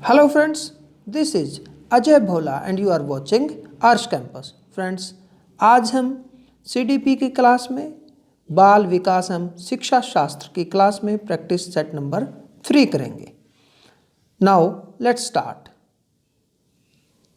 Hello friends, this is Ajay Bhola and you are watching Arsh campus. Friends, आज हम CDP की class में बाल विकास एवं शिक्षा शास्त्र की क्लास में प्रैक्टिस सेट नंबर 3 करेंगे। Now let's start.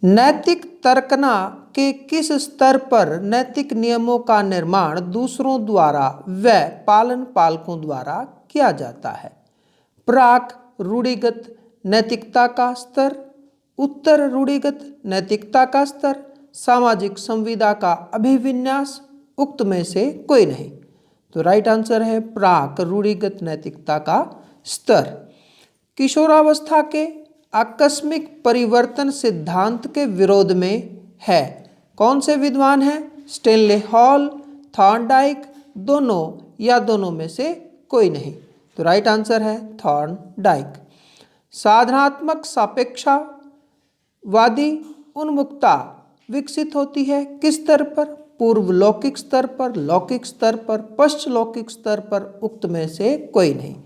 नैतिक तर्कना के किस स्तर पर नैतिक नियमों का निर्माण दूसरों द्वारा व पालन पालकों द्वारा किया जाता है? प्राक रूढ़िगत नैतिकता का स्तर, उत्तर रूढ़िगत नैतिकता का स्तर, सामाजिक संविदा का अभिविन्यास, उक्त में से कोई नहीं। तो राइट आंसर है प्राक रूढ़िगत नैतिकता का स्तर। किशोरावस्था के आकस्मिक परिवर्तन सिद्धांत के विरोध में है। कौन से विद्वान हैं? स्टेनले हॉल, थॉर्नडाइक, दोनों या दोनों में से कोई नहीं। तो राइट आंसर है थॉर्नडाइक। साधनात्मक सापेक्षवादी उन्मुखता विकसित होती है किस स्तर पर? पूर्व लौकिक स्तर पर, लौकिक स्तर पर, पश्च लौकिक स्तर पर, उक्त में से कोई नहीं।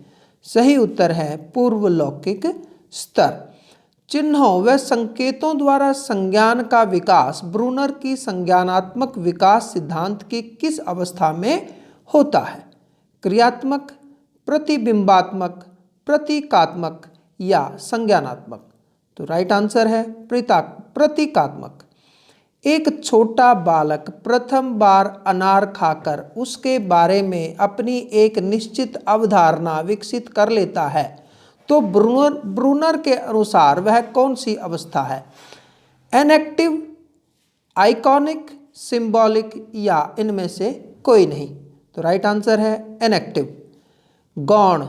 सही उत्तर है पूर्व लौकिक स्तर। चिन्हों व संकेतों द्वारा संज्ञान का विकास ब्रूनर की संज्ञानात्मक विकास सिद्धांत की किस अवस्था में होता है? क्रियात्मक, प्रतिबिंबात्मक, प्रतीकात्मक या संज्ञानात्मक? तो राइट आंसर है प्रतीकात्मक। एक छोटा बालक प्रथम बार अनार खाकर उसके बारे में अपनी एक निश्चित अवधारणा विकसित कर लेता है, तो ब्रूनर के अनुसार वह कौन सी अवस्था है? एनेक्टिव, आइकॉनिक, सिंबॉलिक या इनमें से कोई नहीं। तो राइट आंसर है एनेक्टिव। गौण,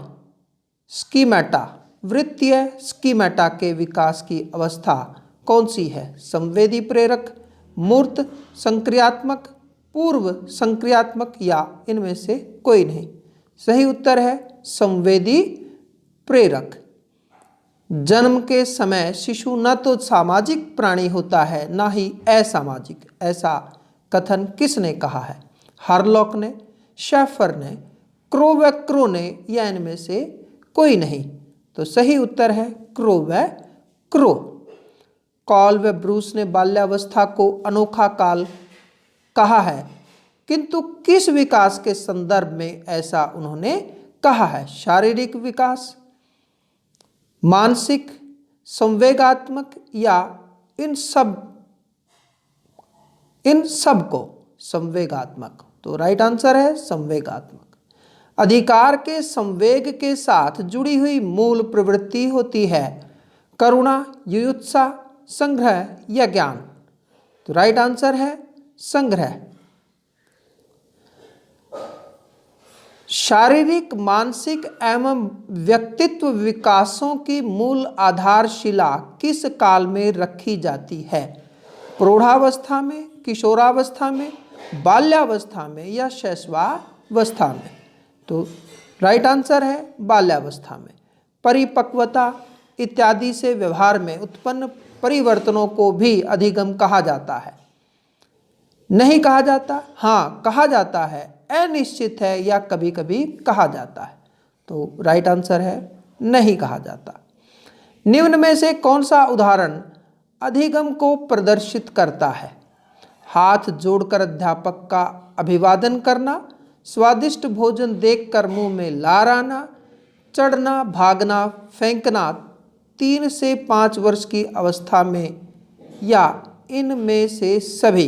स्कीमेटा, वृत्तीय स्कीमेटा के विकास की अवस्था कौन सी है? संवेदी प्रेरक, मूर्त संक्रियात्मक, पूर्व संक्रियात्मक या इनमें से कोई नहीं। सही उत्तर है संवेदी प्रेरक। जन्म के समय शिशु न तो सामाजिक प्राणी होता है ना ही असामाजिक, ऐसा कथन किसने कहा है? हार्लॉक ने, शेफर ने, क्रो व क्रो ने या इनमें से कोई नहीं। तो सही उत्तर है क्रो व क्रो। कॉल व ब्रूस ने बाल्यावस्था को अनोखा काल कहा है, किंतु किस विकास के संदर्भ में ऐसा उन्होंने कहा है? शारीरिक विकास, मानसिक, संवेगात्मक या इन सब को? संवेगात्मक। तो राइट आंसर है संवेगात्मक। अधिकार के संवेग के साथ जुड़ी हुई मूल प्रवृत्ति होती है करुणा, युयुत्सा, संग्रह या ज्ञान? तो राइट आंसर है संग्रह। शारीरिक, मानसिक एवं व्यक्तित्व विकासों की मूल आधारशिला किस काल में रखी जाती है? प्रौढ़ावस्था में, किशोरावस्था में, बाल्यावस्था में या शैशवावस्था में? तो राइट आंसर है बाल्यावस्था में। परिपक्वता इत्यादि से व्यवहार में उत्पन्न परिवर्तनों को भी अधिगम कहा जाता है? नहीं कहा जाता, हाँ कहा जाता है, अनिश्चित है या कभी कभी कहा जाता है। तो राइट आंसर है नहीं कहा जाता। निम्न में से कौन सा उदाहरण अधिगम को प्रदर्शित करता है? हाथ जोड़कर अध्यापक का अभिवादन करना, स्वादिष्ट भोजन देखकर मुंह में लार आना, चढ़ना, भागना, फेंकना 3 से 5 वर्ष की अवस्था में या इनमें से सभी?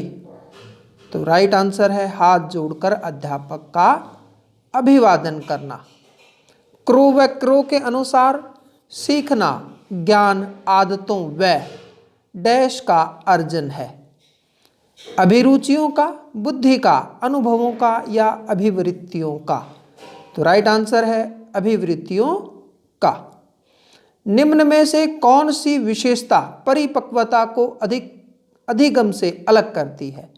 तो राइट आंसर है हाथ जोड़कर अध्यापक का अभिवादन करना। क्रो व क्रो के अनुसार सीखना ज्ञान, आदतों व डैश का अर्जन है। अभिरुचियों का, बुद्धि का, अनुभवों का या अभिवृत्तियों का? तो राइट आंसर है अभिवृत्तियों का। निम्न में से कौन सी विशेषता परिपक्वता को अधिगम से अलग करती है?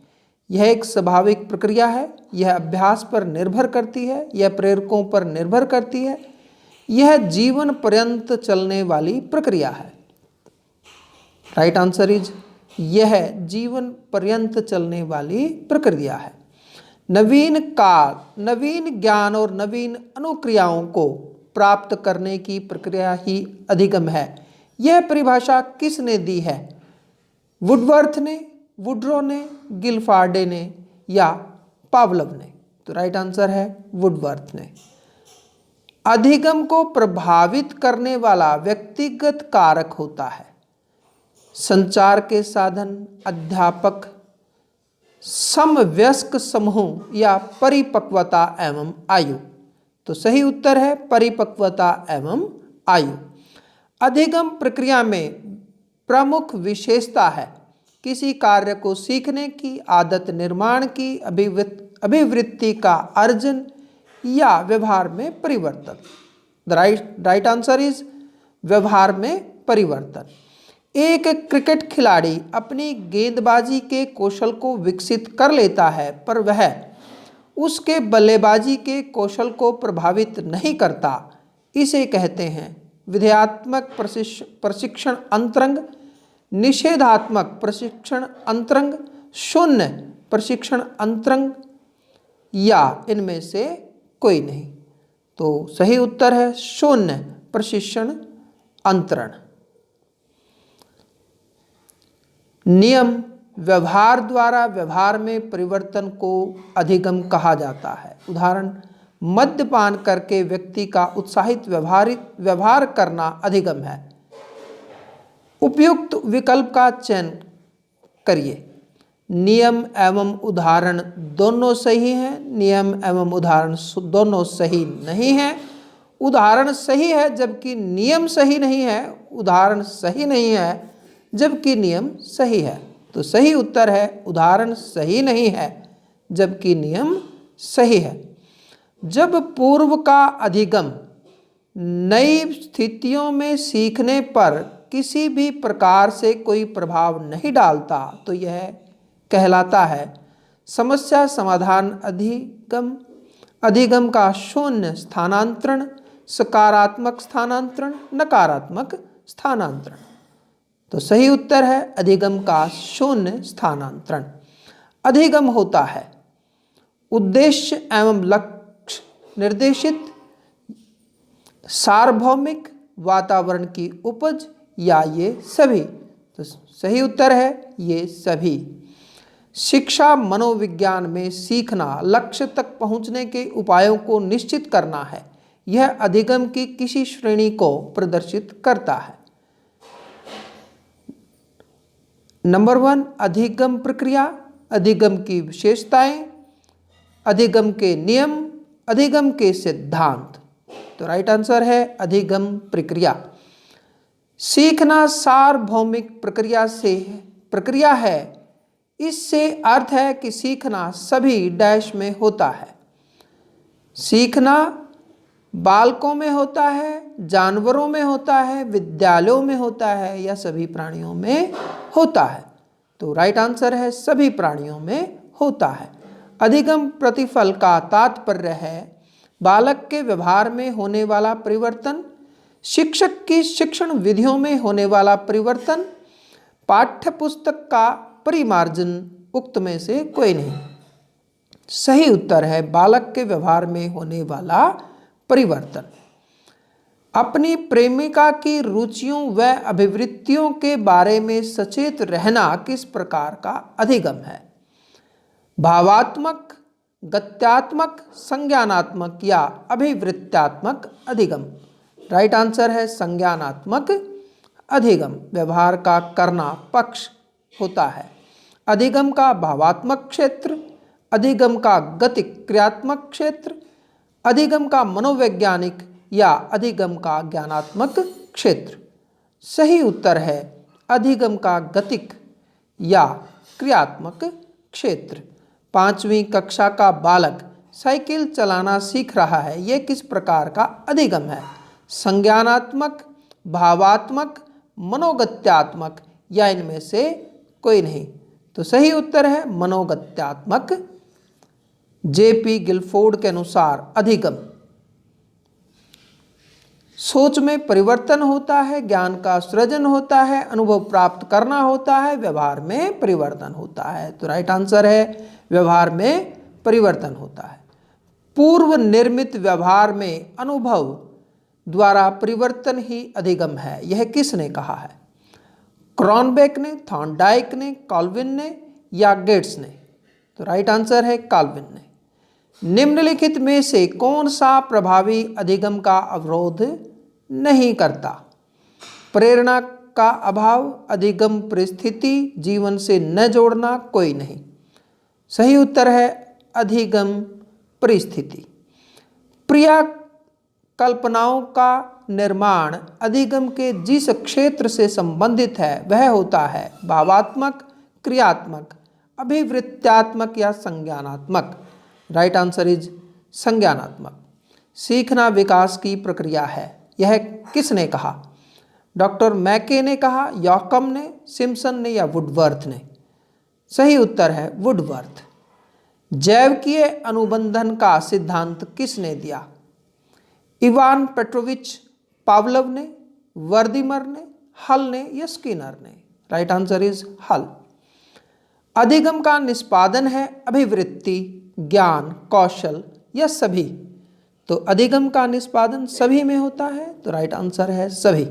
यह एक स्वाभाविक प्रक्रिया है, यह अभ्यास पर निर्भर करती है, यह प्रेरकों पर निर्भर करती है, यह जीवन पर्यंत चलने वाली प्रक्रिया है? राइट आंसर इज यह जीवन पर्यंत चलने वाली प्रक्रिया है। नवीन ज्ञान और नवीन अनुक्रियाओं को प्राप्त करने की प्रक्रिया ही अधिगम है। यह परिभाषा किसने दी है? वुडवर्थ ने, वुड्रो ने, गिलफार्डे ने या पावलव ने? तो राइट आंसर है वुडवर्थ ने। अधिगम को प्रभावित करने वाला व्यक्तिगत कारक होता है। संचार के साधन, अध्यापक, समवयस्क समूह या परिपक्वता एवं आयु? तो सही उत्तर है परिपक्वता एवं आयु। अधिगम प्रक्रिया में प्रमुख विशेषता है किसी कार्य को सीखने की, आदत निर्माण की, अभिवृत्ति का अर्जन या व्यवहार में परिवर्तन। द राइट आंसर इज व्यवहार में परिवर्तन। एक क्रिकेट खिलाड़ी अपनी गेंदबाजी के कौशल को विकसित कर लेता है, पर वह उसके बल्लेबाजी के कौशल को प्रभावित नहीं करता। इसे कहते हैं विधेयात्मक प्रशिक्षण अंतरंग, निषेधात्मक प्रशिक्षण अंतरंग, शून्य प्रशिक्षण अंतरंग या इनमें से कोई नहीं। तो सही उत्तर है शून्य प्रशिक्षण अंतरण। नियम व्यवहार द्वारा व्यवहार में परिवर्तन को अधिगम कहा जाता है। उदाहरण, मद्यपान करके व्यक्ति का उत्साहित व्यवहार करना अधिगम है। उपयुक्त विकल्प का चयन करिए। नियम एवं उदाहरण दोनों सही हैं, नियम एवं उदाहरण दोनों सही नहीं हैं। उदाहरण सही है जबकि नियम सही नहीं है, उदाहरण सही नहीं है जबकि नियम सही है। तो सही उत्तर है उदाहरण सही नहीं है जबकि नियम सही है। जब पूर्व का अधिगम नई स्थितियों में सीखने पर किसी भी प्रकार से कोई प्रभाव नहीं डालता तो यह कहलाता है समस्या समाधान अधिगम। अधिगम का शून्य स्थानांतरण, सकारात्मक स्थानांतरण, नकारात्मक स्थानांतरण। तो सही उत्तर है अधिगम का शून्य स्थानांतरण। अधिगम होता है उद्देश्य एवं लक्ष्य निर्देशित, सार्वभौमिक, वातावरण की उपज या ये सभी। तो सही उत्तर है ये सभी। शिक्षा मनोविज्ञान में सीखना लक्ष्य तक पहुंचने के उपायों को निश्चित करना है। यह अधिगम की किसी श्रेणी को प्रदर्शित करता है। नंबर 1 अधिगम प्रक्रिया, अधिगम की विशेषताएं, अधिगम के नियम, अधिगम के सिद्धांत। तो राइट आंसर है अधिगम प्रक्रिया। सीखना सार्वभौमिक प्रक्रिया है। इससे अर्थ है कि सीखना सभी डैश में होता है। सीखना बालकों में होता है, जानवरों में होता है, विद्यालयों में होता है या सभी प्राणियों में होता है। तो राइट आंसर है सभी प्राणियों में होता है। अधिगम प्रतिफल का तात्पर्य है बालक के व्यवहार में होने वाला परिवर्तन, शिक्षक की शिक्षण विधियों में होने वाला परिवर्तन, पाठ्य पुस्तक का परिमार्जन। उक्त में से कोई नहीं। सही उत्तर है बालक के व्यवहार में होने वाला परिवर्तन। अपनी प्रेमिका की रुचियों व अभिवृत्तियों के बारे में सचेत रहना किस प्रकार का अधिगम है? भावात्मक, गत्यात्मक, संज्ञानात्मक या अभिवृत्त्यात्मक अधिगम? राइट आंसर है संज्ञानात्मक अधिगम। व्यवहार का करना पक्ष होता है। अधिगम का भावात्मक क्षेत्र, अधिगम का गतिक क्रियात्मक क्षेत्र, अधिगम का मनोवैज्ञानिक या अधिगम का ज्ञानात्मक क्षेत्र? सही उत्तर है अधिगम का गतिक या क्रियात्मक क्षेत्र। 5वीं कक्षा का बालक साइकिल चलाना सीख रहा है, यह किस प्रकार का अधिगम है? संज्ञानात्मक, भावात्मक, मनोगत्यात्मक या इनमें से कोई नहीं। तो सही उत्तर है मनोगत्यात्मक। जेपी गिलफोर्ड के अनुसार अधिगम सोच में परिवर्तन होता है, ज्ञान का सृजन होता है, अनुभव प्राप्त करना होता है, व्यवहार में परिवर्तन होता है। तो राइट आंसर है व्यवहार में परिवर्तन होता है। पूर्व निर्मित व्यवहार में अनुभव द्वारा परिवर्तन ही अधिगम है, यह किसने कहा है? क्रॉनबेक ने, थॉर्नडाइक ने, कॉल्विन ने या गेट्स ने? तो राइट आंसर है कॉल्विन ने। निम्नलिखित में से कौन सा प्रभावी अधिगम का अवरोध नहीं करता? प्रेरणा का अभाव, अधिगम परिस्थिति, जीवन से न जोड़ना, कोई नहीं। सही उत्तर है अधिगम परिस्थिति। प्रिया कल्पनाओं का निर्माण अधिगम के जिस क्षेत्र से संबंधित है वह होता है भावात्मक, क्रियात्मक, अभिवृत्त्यात्मक या संज्ञानात्मक। राइट आंसर इज संज्ञानात्मक। सीखना विकास की प्रक्रिया है, यह किसने कहा? डॉक्टर मैके ने कहा, यॉकम ने, सिम्पसन ने या वुडवर्थ ने? सही उत्तर है वुडवर्थ। जैवकीय अनुबंधन का सिद्धांत किसने दिया? इवान पेट्रोविच पावलोव ने, वर्दीमर ने, हल ने या स्किनर ने? राइट आंसर इज हल। अधिगम का निष्पादन है अभिवृत्ति, ज्ञान, कौशल या सभी? तो अधिगम का निष्पादन सभी में होता है, तो राइट आंसर है सभी।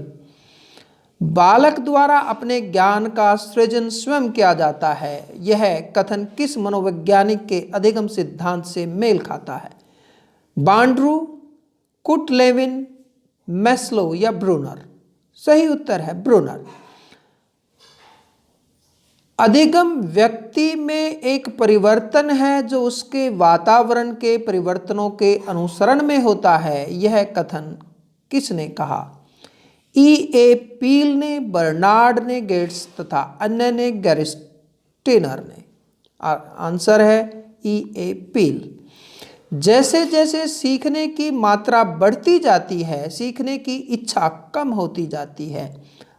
बालक द्वारा अपने ज्ञान का सृजन स्वयं किया जाता है, यह कथन किस मनोवैज्ञानिक के अधिगम सिद्धांत से मेल खाता है? बांड्रू, कुटलेविन, मैस्लो या ब्रूनर? सही उत्तर है ब्रूनर। अधिगम व्यक्ति में एक परिवर्तन है जो उसके वातावरण के परिवर्तनों के अनुसरण में होता है, यह कथन किसने कहा? E.A. पील ने, बर्नार्ड ने, गेट्स तथा अन्य ने, गैरिस्टेनर ने? आंसर है E.A. पील। जैसे जैसे सीखने की मात्रा बढ़ती जाती है, सीखने की इच्छा कम होती जाती है,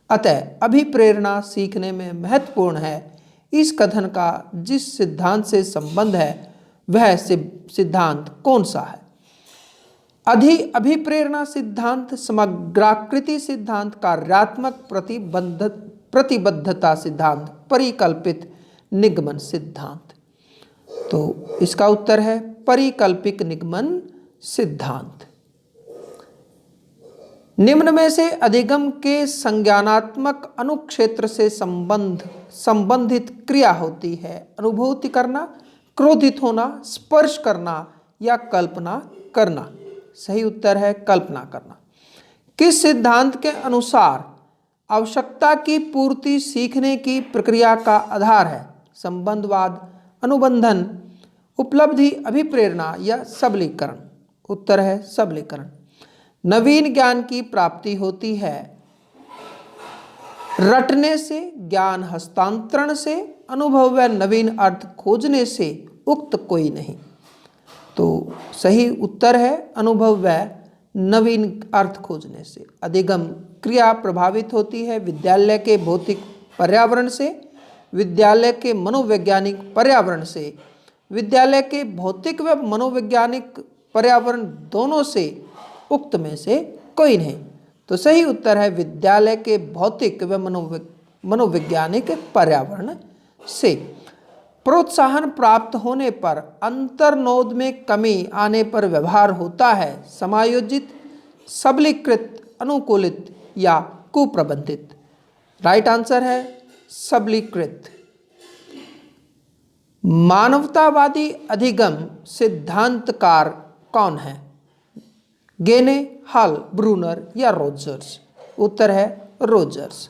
अतः अभिप्रेरणा सीखने में महत्वपूर्ण है। इस कथन का जिस सिद्धांत से संबंध है वह सिद्धांत कौन सा है? अभिप्रेरणा सिद्धांत, समग्राकृति सिद्धांत, कार्यात्मक प्रतिबद्धता सिद्धांत, परिकल्पित निगमन सिद्धांत? तो इसका उत्तर है परिकल्पित निगमन सिद्धांत। निम्न में से अधिगम के संज्ञानात्मक अनुक्षेत्र से संबंधित क्रिया होती है अनुभूति करना, क्रोधित होना, स्पर्श करना या कल्पना करना? सही उत्तर है कल्पना करना। किस सिद्धांत के अनुसार आवश्यकता की पूर्ति सीखने की प्रक्रिया का आधार है? संबंधवाद, अनुबंधन, उपलब्धि, अभिप्रेरणा या सबलीकरण? उत्तर है सबलीकरण। नवीन ज्ञान की प्राप्ति होती है रटने से, ज्ञान हस्तांतरण से, अनुभव व नवीन अर्थ खोजने से, उक्त कोई नहीं। तो सही उत्तर है अनुभव व नवीन अर्थ खोजने से। अधिगम क्रिया प्रभावित होती है विद्यालय के भौतिक पर्यावरण से, विद्यालय के मनोवैज्ञानिक पर्यावरण से, विद्यालय के भौतिक व मनोवैज्ञानिक पर्यावरण दोनों से, उक्त में से कोई नहीं। तो सही उत्तर है विद्यालय के भौतिक व मनोवैज्ञानिक पर्यावरण से। प्रोत्साहन प्राप्त होने पर अंतर्नोद में कमी आने पर व्यवहार होता है समायोजित, सबलीकृत, अनुकूलित या कुप्रबंधित? राइट आंसर है सबलीकृत। मानवतावादी अधिगम सिद्धांतकार कौन है? गेने, हल, ब्रूनर या रोजर्स? उत्तर है रोजर्स।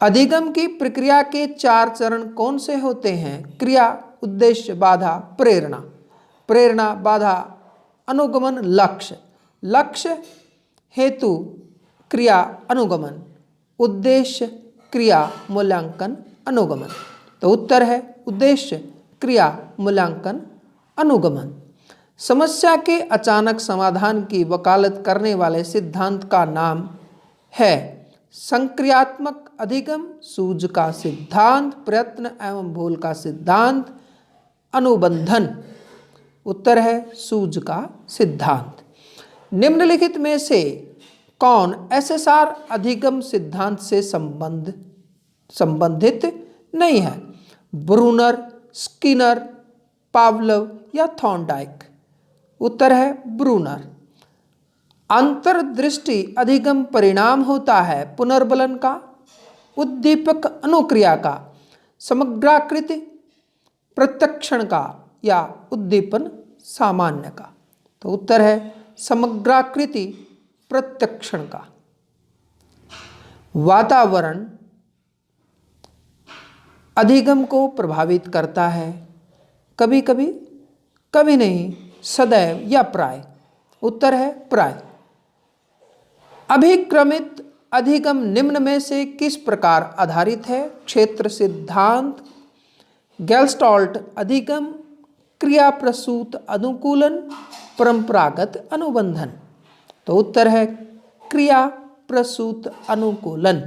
अधिगम की प्रक्रिया के 4 चरण कौन से होते हैं? क्रिया, उद्देश्य, बाधा, प्रेरणा। प्रेरणा, बाधा, अनुगमन, लक्ष्य। लक्ष्य, हेतु, क्रिया, अनुगमन, उद्देश्य, क्रिया, मूल्यांकन, अनुगमन। तो उत्तर है उद्देश्य, क्रिया, मूल्यांकन, अनुगमन। समस्या के अचानक समाधान की वकालत करने वाले सिद्धांत का नाम है संक्रियात्मक अधिगम, सूझ का सिद्धांत, प्रयत्न एवं भूल का सिद्धांत, अनुबंधन। उत्तर है सूझ का सिद्धांत। निम्नलिखित में से कौन एसएसआर अधिगम सिद्धांत से संबंधित नहीं है? ब्रूनर, स्किनर, पावलोव या थॉर्नडाइक? उत्तर है ब्रूनर। अंतर्दृष्टि अधिगम परिणाम होता है पुनर्बलन का, उद्दीपक अनुक्रिया का, समग्राकृति प्रत्यक्षण का या उद्दीपन सामान्य का। तो उत्तर है समग्राकृति प्रत्यक्षण का। वातावरण अधिगम को प्रभावित करता है, कभी कभी, कभी नहीं, सदैव या प्राय। उत्तर है प्राय। अभिक्रमित अधिगम निम्न में से किस प्रकार आधारित है? क्षेत्र सिद्धांत, गेल्स्टॉल्ट अधिगम, क्रिया प्रसूत अनुकूलन, परंपरागत अनुबंधन। तो उत्तर है क्रिया प्रसूत अनुकूलन।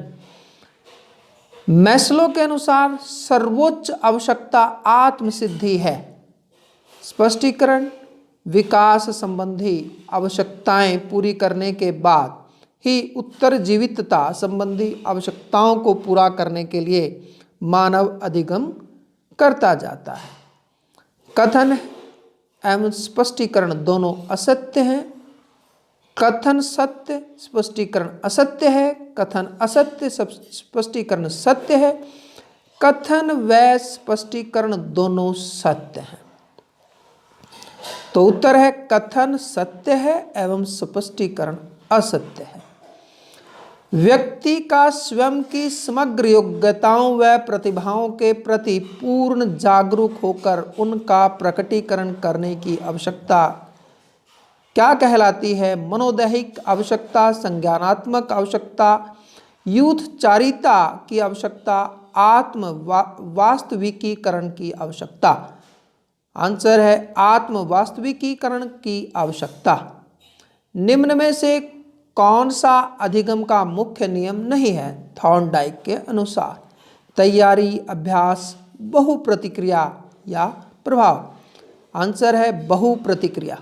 मैस्लो के अनुसार सर्वोच्च आवश्यकता आत्मसिद्धि है। स्पष्टीकरण, विकास संबंधी आवश्यकताएं पूरी करने के बाद ही उत्तरजीवितता संबंधी आवश्यकताओं को पूरा करने के लिए मानव अधिगम करता जाता है। कथन एवं स्पष्टीकरण दोनों असत्य हैं। कथन सत्य, स्पष्टीकरण असत्य है। कथन असत्य, स्पष्टीकरण सत्य है। कथन व स्पष्टीकरण दोनों सत्य हैं। तो उत्तर है कथन सत्य है एवं स्पष्टीकरण असत्य है। व्यक्ति का स्वयं की समग्र योग्यताओं व प्रतिभाओं के प्रति पूर्ण जागरूक होकर उनका प्रकटीकरण करने की आवश्यकता क्या कहलाती है? मनोदैहिक आवश्यकता, संज्ञानात्मक आवश्यकता, यूथचारिता की आवश्यकता, आत्म वास्तविकीकरण की आवश्यकता। आंसर है आत्म वास्तविकीकरण की आवश्यकता। निम्न में से कौन सा अधिगम का मुख्य नियम नहीं है? थॉर्नडाइक के अनुसार तैयारी, अभ्यास, बहुप्रतिक्रिया या प्रभाव। आंसर है बहुप्रतिक्रिया।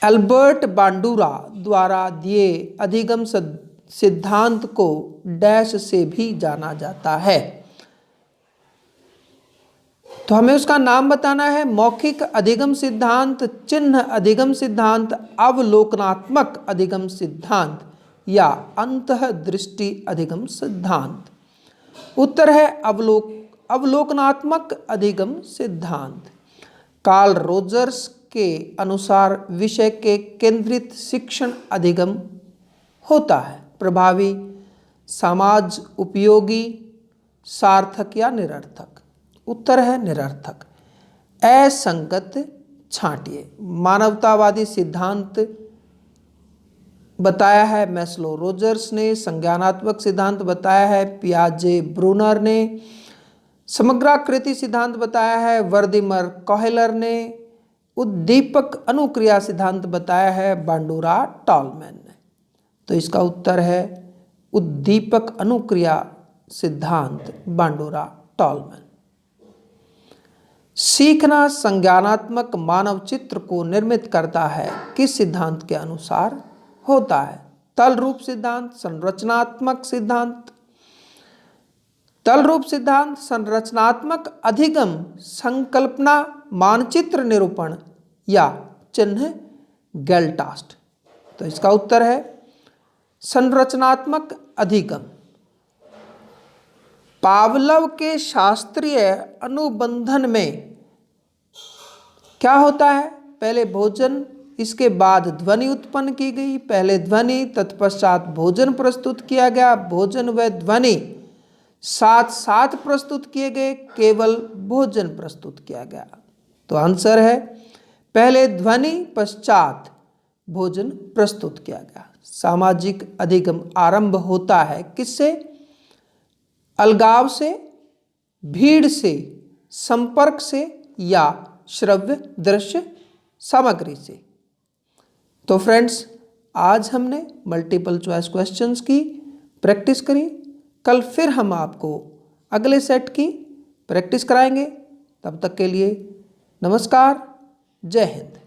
एल्बर्ट बांडुरा द्वारा दिए अधिगम सिद्धांत को डैश से भी जाना जाता है। तो हमें उसका नाम बताना है। मौखिक अधिगम सिद्धांत, चिन्ह अधिगम सिद्धांत, अवलोकनात्मक अधिगम सिद्धांत या अंतःदृष्टि अधिगम सिद्धांत। उत्तर है अवलोकनात्मक अधिगम सिद्धांत। कार्ल रोजर्स के अनुसार विषय के केंद्रित शिक्षण अधिगम होता है। प्रभावी, समाज उपयोगी, सार्थक या निरर्थक। उत्तर है निरर्थक। असंगत छांटिए। मानवतावादी सिद्धांत बताया है मैस्लो रोजर्स ने। संज्ञानात्मक सिद्धांत बताया है पियाजे ब्रूनर ने। समग्राकृति सिद्धांत बताया है वर्दिमर कोहेलर ने। उद्दीपक अनुक्रिया सिद्धांत बताया है बांडुरा टॉलमैन ने। तो इसका उत्तर है उद्दीपक अनुक्रिया सिद्धांत, बांडुरा टॉलमैन। सीखना संज्ञानात्मक मानव चित्र को निर्मित करता है, किस सिद्धांत के अनुसार होता है? तल रूप सिद्धांत, संरचनात्मक सिद्धांत। तल रूप सिद्धांत, संरचनात्मक अधिगम, संकल्पना, मानचित्र निरूपण या चिन्ह गेल्टास्ट। तो इसका उत्तर है संरचनात्मक अधिगम। पावलोव के शास्त्रीय अनुबंधन में क्या होता है? पहले भोजन, इसके बाद ध्वनि उत्पन्न की गई। पहले ध्वनि, तत्पश्चात भोजन प्रस्तुत किया गया। भोजन व ध्वनि साथ साथ प्रस्तुत किए गए, केवल भोजन प्रस्तुत किया गया। तो आंसर है पहले ध्वनि, पश्चात भोजन प्रस्तुत किया गया। सामाजिक अधिगम आरंभ होता है किससे? अलगाव से, भीड़ से, संपर्क से या श्रव्य दृश्य सामग्री से। तो फ्रेंड्स, आज हमने मल्टीपल चॉइस क्वेश्चंस की प्रैक्टिस करी। कल फिर हम आपको अगले सेट की प्रैक्टिस कराएंगे। तब तक के लिए नमस्कार, जय हिंद।